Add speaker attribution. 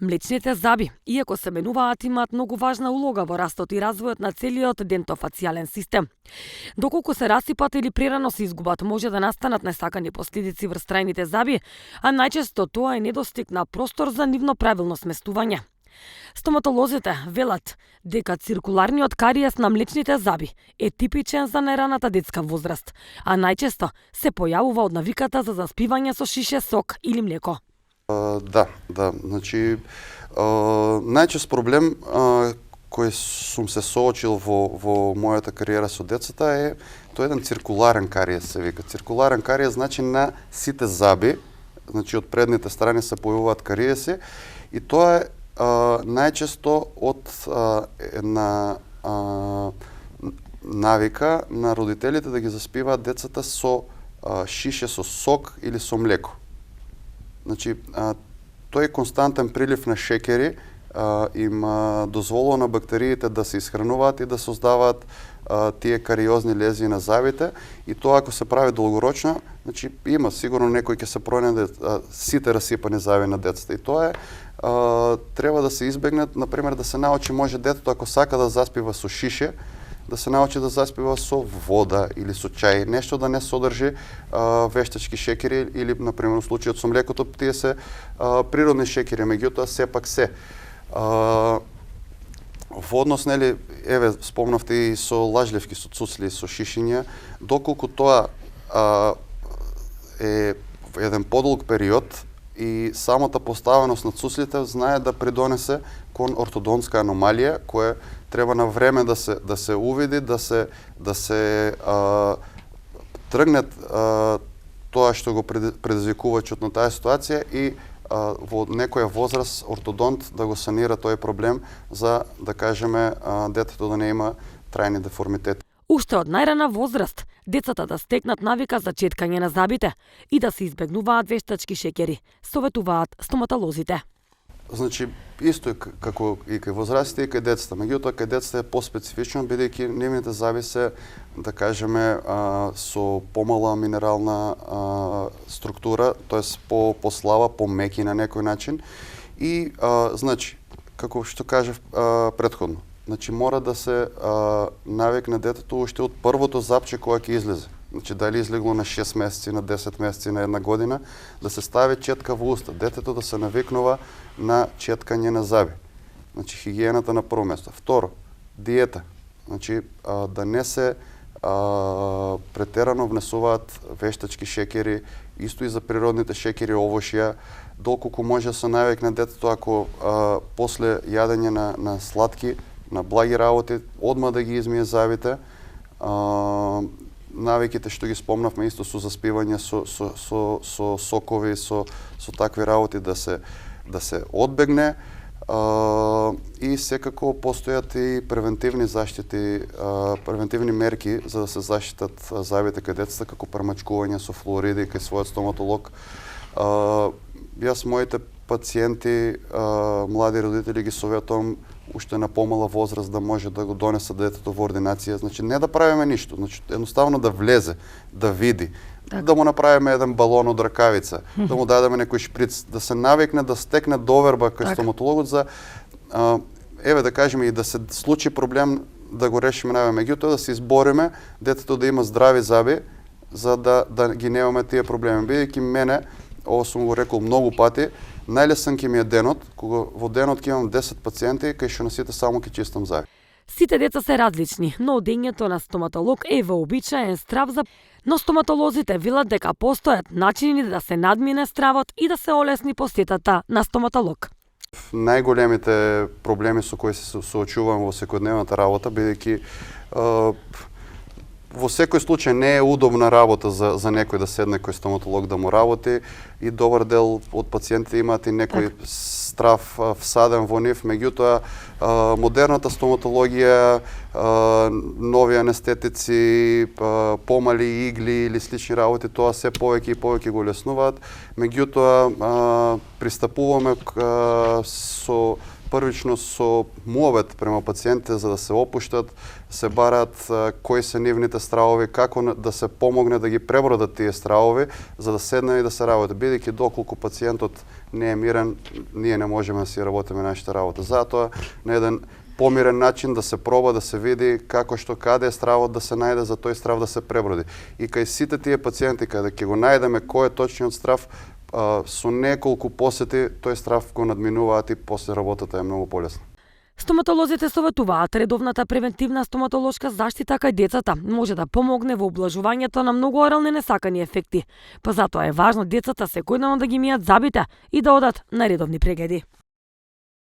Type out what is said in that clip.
Speaker 1: Млечните зъби, иако се менуваат, имаат многу важна улога во растот и развојот на целиот дентофацијален систем. Доколку се расипат или прерано се изгубат, може да настанат несакани последици врз трајните зъби, а најчесто тоа е недостиг на простор за нивно правилно сместување. Стоматолозите велат дека циркуларниот кариес на млечните зъби е типичен за најраната детска возраст, а најчесто се појавува од навиката за заспивање со шише сок или млеко.
Speaker 2: Да. Значи, најчест проблем кој сум се соочил во мојата кариера со децата е тоа еден циркуларен кариес се вика. Циркуларен кариес значи на сите зъби, значи од предните страни се појавуваат кариеси и тоа е најчесто од една навика на родителите да ги заспиваат децата со шише со сок или со млеко. Значи, тој константен прилив на шекери им дозволува на бактериите да се исхрануваат и да создаваат тие кариозни лезии на зъбите, и тоа ако се прави долгорочно, значи има сигурно некој ќе се пронајде сите расипани зъби на децата, и тоа е треба да се избегне, например да се научи, може детето ако сака да заспива со шише, да се научи да заспива со вода или со чај, нешто да не содржи вештачки шекери или, например, во случајот со млекото, тие се природни шекери, меѓутоа сепак се. Во однос, нели, еве, спомнавте и со лажлевки, со цуцли, со шишиња, доколку тоа е еден подолг период и самата поставеност на цуцлите знае да придонесе кон ортодонтска аномалија, која треба на време да се увиди, да се тргне тоа што го предизвикувачот на таа ситуација и во некоја возраст ортодонт да го санира тој проблем за, да кажеме, детето да не има трајни деформитети.
Speaker 1: Уште од најрана возраст, децата да стекнат навика за четкање на зъбите и да се избегнуваат вештачки шекери, советуваат стоматолозите.
Speaker 2: Значи, исто е како и кај возрастите и кај децата. Меѓутоа, кај децата е поспецифично, бидејќи нивните зъби се, да кажеме, со помала минерална структура, тоест по-слаба, по-меки на некој начин. И, значи, како што кажав претходно, значи мора да се навикне детето уште од првото запче кога ќе излезе. Значи, дали излегло на 6 месеци, на 10 месеци, на една година, да се стави четка во уста. Детето да се навикнува на четкање на зъби. Значи, хигиената на прво место. Второ, диета. Значи, да не се претерано внесуваат вештачки шекери, исто и за природните шекери, овошја, доколку може да се навикне детето ако после јадење на сладки, на благи работи, одма да ги измие зъбите. Навиките што ги спомнавме исто со заспивање со сокови, со такви работи да се одбегне, и секако постојат и превентивни заштити, превентивни мерки за да се заштитат зъбите кај децата, како премачкување со флуориди кај својот стоматолог. Јас моите пациенти, млади родители ги советувам уште на помала возраст да може да го донесат детето во ординација, значи не да правиме ништо, значи едноставно да влезе, да види, да му направиме еден балон од ракавица, да му дадеме некој шприц, да се навикне, да стекне доверба кај стоматологот за еве да кажеме и да се случи проблем да го решиме најве, меѓутоа да се избориме детето да има здрави зъби за да ги немаме тие проблеми, бидејќи мене, ово сум го рекол многу пати, најлесен ќе ми е денот, кога во денот ќе имам 10 пациенти, кај што на сите само ќе чистам зъби.
Speaker 1: Сите деца се различни, но одењето на стоматолог е вообичаен страв но стоматолозите велат дека постојат начини да се надмине стравот и да се олесни посетата на стоматолог.
Speaker 2: Најголемите проблеми со кои се соочувам во секојдневната работа, бидејќи во секој случај не е удобна работа за некој да седне кој стоматолог да му работи, и добар дел од пациентите имаат и некој страв всаден во нив, меѓутоа модерната стоматологија, нови анестетици, помали игли или слични работи, тоа се повеќе и повеќе го леснуваат, меѓутоа пристапуваме со првично со муавет према пациентите за да се опуштат, се барат кои се нивните стравови, како да се помогне да ги пребродат тие стравови, за да седнат и да се работат. Бидејќи доколку пациентот не е мирен, ние не можеме да си работиме нашата работа. Затоа на еден помирен начин да се проба, да се види како што каде е стравот да се најде за тој страв да се преброди. И кај сите тие пациенти каде ќе го најдеме кој е точниот страв, со неколку посети тој страв го надминуваат и после работата е многу полесна.
Speaker 1: Стоматолозите советуваат редовната превентивна стоматолошка заштита кај децата може да помогне во облажувањето на многу орални несакани ефекти. Па затоа е важно децата секојдневно да ги мијат забите и да одат на редовни прегледи.